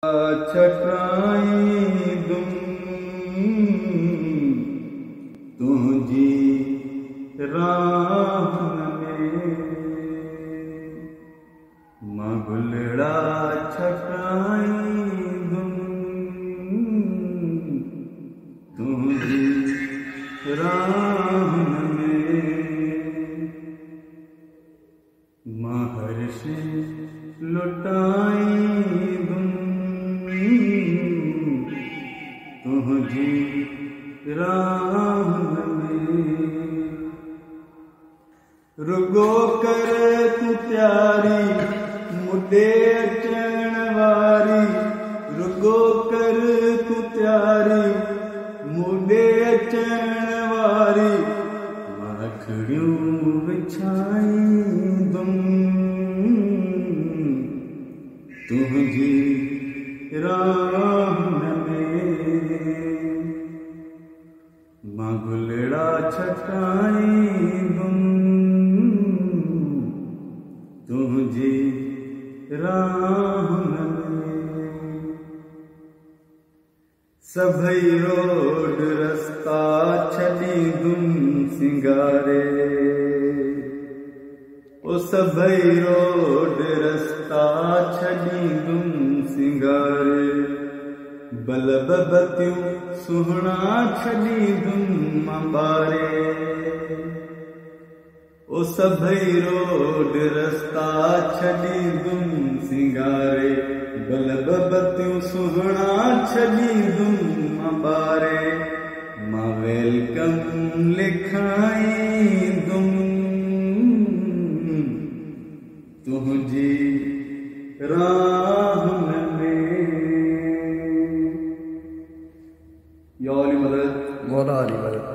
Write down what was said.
छटाईंदुम तुझी राह में मगुलड़ा छटाईंदुम तुझी राह में महर्षि लुटाईंदुम तुझी राह में रुगो कर तू प्यारी मुडे अचण वारी रुगो कर तू प्यारी मुडे अचण वारी मखड़ियूं विछाईंदुम तुझी राह में मगुलड़ा छटाईंदुम तुझी राह में सभई रोड रस्ता छॾींदुम सिंगारे ओ सभई रोड रस्ता छॾींदुम सिंगारे बलब बतियूं सुहिणा छॾींदुम अंबारे ओ सभई रोड रस्ता छॾींदुम सिंगारे बलब बतियूं सुहिणा छॾींदुम अंबारे मां वेलकम लिखाईंदुम तुझी राह में। या अली मदद मौला अली मदद।